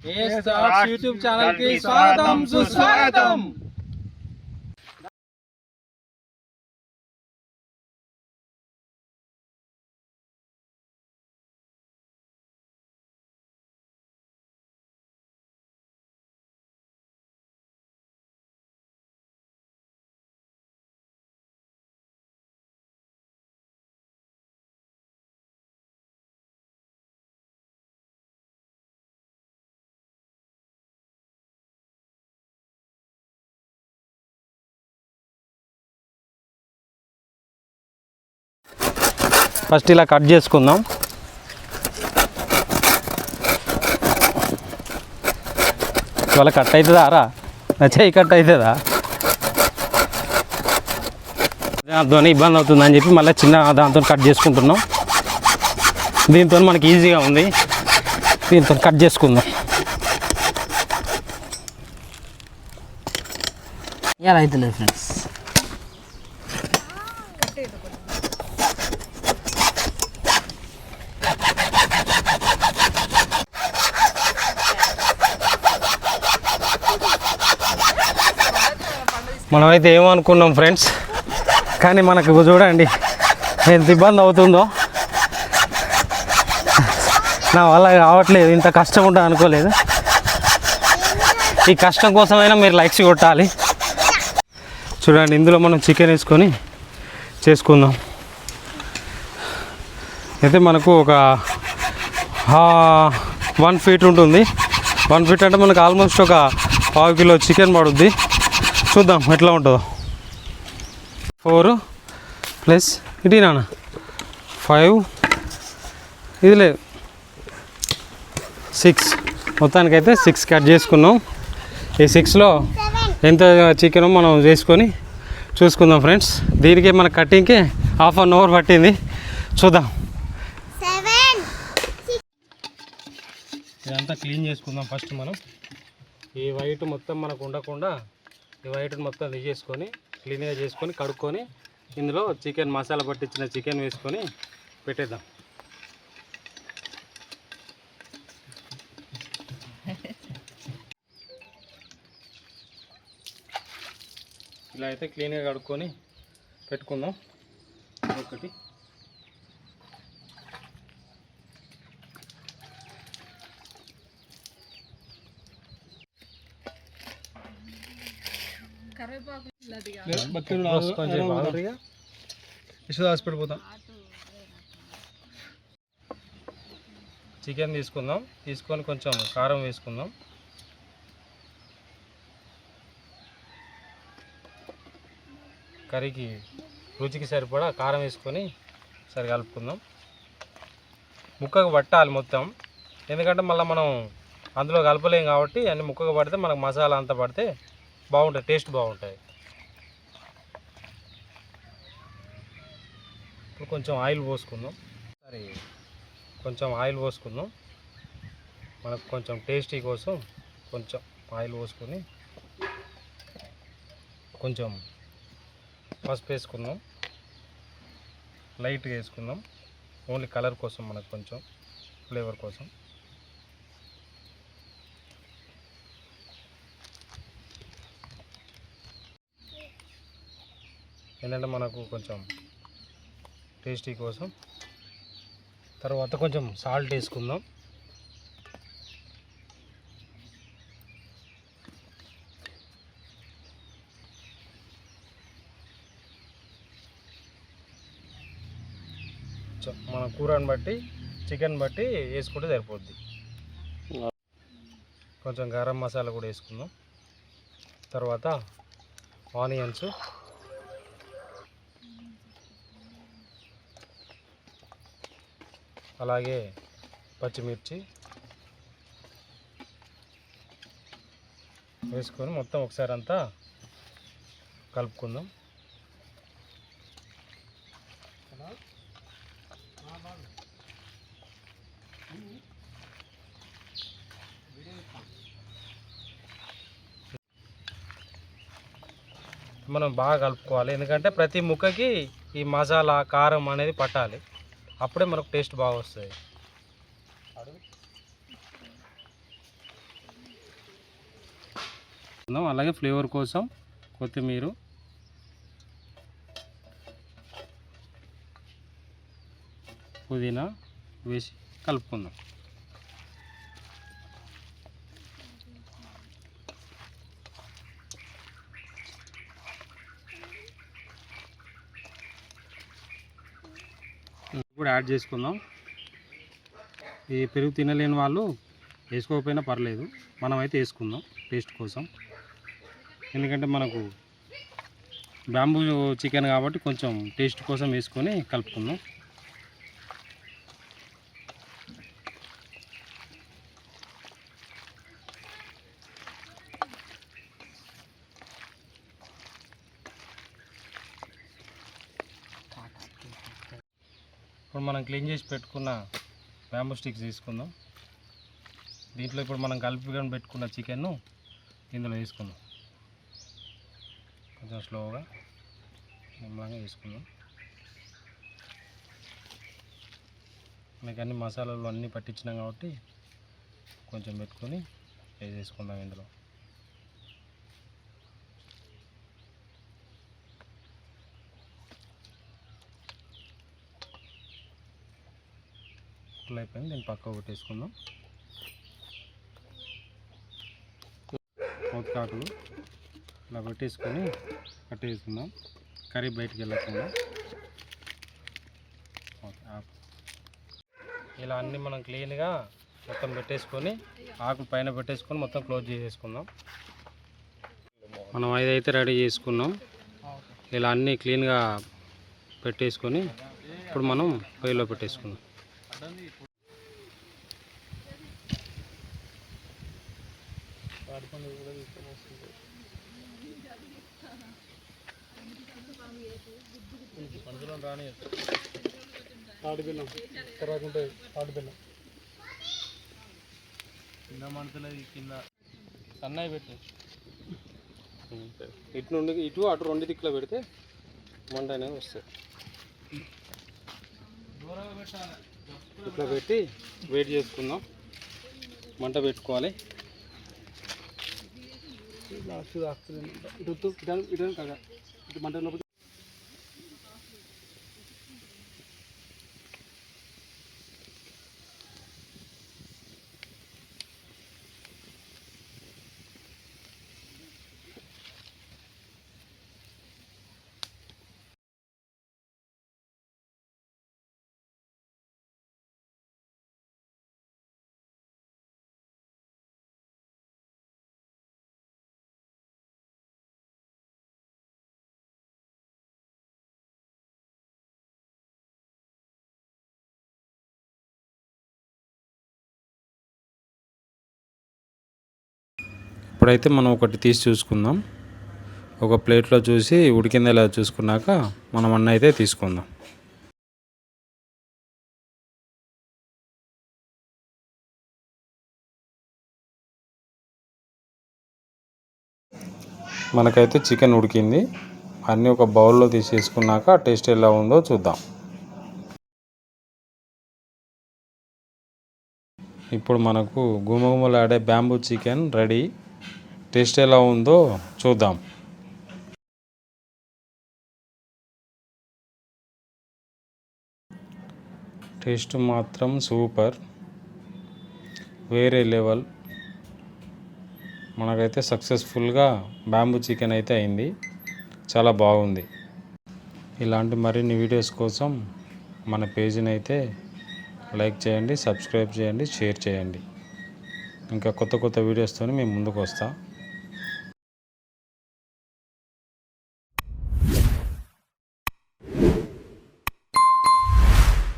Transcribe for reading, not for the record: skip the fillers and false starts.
YouTube channel కి స్వాగతం సుస్వాగతం. ఫస్ట్ ఇలా కట్ చేసుకుందాం. ఇవాళ కట్ అవుతుందా రా? చెయ్యి కట్ అవుతుందా? దాంతో ఇబ్బంది అవుతుందని చెప్పి మళ్ళీ చిన్న దాంతో కట్ చేసుకుంటున్నాం. దీంతో మనకి ఈజీగా ఉంది. దీంతో కట్ చేసుకుందాం. ఇలా అవుతుంది ఫ్రెండ్స్. మనమైతే ఏమనుకున్నాం ఫ్రెండ్స్, కానీ మనకు చూడండి ఎంత ఇబ్బంది అవుతుందో. నా వల్ల కావట్లేదు, ఇంత కష్టం ఉంటుంది అనుకోలేదు. ఈ కష్టం కోసమైనా మీరు లైక్స్ కొట్టాలి. చూడండి, ఇందులో మనం చికెన్ వేసుకొని చేసుకుందాం. అయితే మనకు ఒక 1 ఫీట్ ఉంటుంది. 1 ఫీట్ అంటే మనకు ఆల్మోస్ట్ ఒక 1/2 కిలో చికెన్ పడుద్ది. చూద్దాం ఎట్లా ఉంటుందో. 4 ప్లస్ ఇది నాన్న 5, ఇది లేదు 6, మొత్తానికైతే 6 కట్ చేసుకున్నాం. ఈ 6లో ఎంత చికెన్ మనం చేసుకొని చూసుకుందాం ఫ్రెండ్స్. దీనికి మన కటింగ్కి 1/2 అవర్ పట్టింది. చూద్దాం. ఇదంతా క్లీన్ చేసుకుందాం. ఫస్ట్ మనం ఈ వైట్ మొత్తం మనకు ఉండకుండా ఈ వైట్ మొత్తం తీసేసుకొని క్లీన్గా చేసుకొని కడుక్కొని ఇందులో చికెన్ మసాలా పట్టించిన చికెన్ వేసుకొని పెట్టేద్దాం. ఇలా అయితే క్లీన్గా కడుక్కొని పెట్టుకుందాం. ఒకటి చికెన్ తీసుకుందాం. తీసుకొని కొంచెం కారం వేసుకుందాం. కర్రీకి రుచికి సరిపడా కారం వేసుకొని సరి కలుపుకుందాం. ముక్కకు పట్టాలి మొత్తం, ఎందుకంటే మళ్ళీ మనం అందులో కలపలేం కాబట్టి అన్ని ముక్కకు పడితే మనకు మసాలా అంతా పడితే బాగుంటుంది, టేస్ట్ బాగుంటుంది. ఇప్పుడు కొంచెం ఆయిల్ పోసుకుందాం. సరే, కొంచెం ఆయిల్ పోసుకుందాం. మనకు కొంచెం టేస్టీ కోసం కొంచెం ఆయిల్ పోసుకొని కొంచెం పసుపు వేసుకుందాం. లైట్గా వేసుకుందాం, ఓన్లీ కలర్ కోసం, మనకు కొంచెం ఫ్లేవర్ కోసం. ఏంటంటే మనకు కొంచెం టేస్టీ కోసం. తర్వాత కొంచెం సాల్ట్ వేసుకుందాం. మన కూరని బట్టి చికెన్ బట్టి వేసుకుంటే సరిపోద్ది. కొంచెం గరం మసాలా కూడా వేసుకుందాం. తర్వాత ఆనియన్స్, అలాగే పచ్చిమిర్చి వేసుకొని మొత్తం ఒకసారి అంతా కలుపుకుందాం. మనం బాగా కలుపుకోవాలి, ఎందుకంటే ప్రతి ముక్కకి ఈ మసాలా కారం అనేది పట్టాలి. అప్పుడే మనకు టేస్ట్ బాగా వస్తుంది. అలాగే ఫ్లేవర్ కోసం కొత్తిమీర, పుదీనా వేసి కలుపుకుందాం. ఇప్పుడు యాడ్ చేసుకుందాం. ఈ పెరుగు తినలేని వాళ్ళు వేసుకోకపోయినా పర్లేదు, మనమైతే వేసుకుందాం టేస్ట్ కోసం. ఎందుకంటే మనకు బ్యాంబూ చికెన్ కాబట్టి కొంచెం టేస్ట్ కోసం వేసుకొని కలుపుకుందాం. ఇప్పుడు మనం క్లీన్ చేసి పెట్టుకున్న బ్యాంబూ స్టిక్స్ తీసుకుందాం. దీంట్లో ఇప్పుడు మనం కలిపి పెట్టుకున్న చికెన్ను ఇందులో వేసుకుందాం. కొంచెం స్లోగా నిమ్మలంగా వేసుకుందాం. మనకి అన్ని మసాలాలు అన్నీ పట్టించినాం కాబట్టి కొంచెం పెట్టుకొని వేసేసుకుందాం ఇందులో. అయిపోయింది, దీన్ని పక్క కొట్టేసుకుందాం. మూతకాకులు ఇలా పెట్టేసుకొని కట్టేసుకుందాం, కర్రీ బయటికి వెళ్ళకుండా. ఇలా అన్నీ మనం క్లీన్గా మొత్తం పెట్టేసుకొని ఆకులు పైన పెట్టేసుకొని మొత్తం క్లోజ్ చేసేసుకుందాం. మనం ఏదైతే రెడీ చేసుకున్నాం ఇలా అన్నీ క్లీన్గా పెట్టేసుకొని ఇప్పుడు మనం పొయ్యిలో పెట్టేసుకుందాం. ఆడబిల్లం కరాకుంటే ఆడబిల్లం కింద మంటలేదు, కింద సన్నవి పెట్టు. ఇటు నుండి ఇటు అటు రెండు దిక్కులో పెడితే మంట అనేది వస్తుంది. ఇట్లా పెట్టి వెయిట్ చేసుకుందాం. మంట పెట్టుకోవాలి. ఇటు మంట లోపల ఇప్పుడైతే మనం ఒకటి తీసి చూసుకుందాం. ఒక ప్లేట్లో చూసి ఉడికిందా లేదా చూసుకున్నాక మనం అన్న అయితే తీసుకుందాం. మనకైతే చికెన్ ఉడికింది. అన్నీ ఒక బౌల్లో తీసేసుకున్నాక టేస్ట్ ఎలా ఉందో చూద్దాం. ఇప్పుడు మనకు గుమగుమలాడే బ్యాంబూ చికెన్ రెడీ. టేస్ట్ ఎలా ఉందో చూద్దాం. టేస్ట్ మాత్రం సూపర్, వేరే లెవెల్. మనకైతే సక్సెస్ఫుల్గా బ్యాంబూ చికెన్ అయితే అయింది. చాలా బాగుంది. ఇలాంటి మరిన్ని వీడియోస్ కోసం మన పేజీని అయితే లైక్ చేయండి, సబ్స్క్రైబ్ చేయండి, షేర్ చేయండి. ఇంకా కొత్త కొత్త వీడియోస్తో మేము ముందుకు వస్తాం.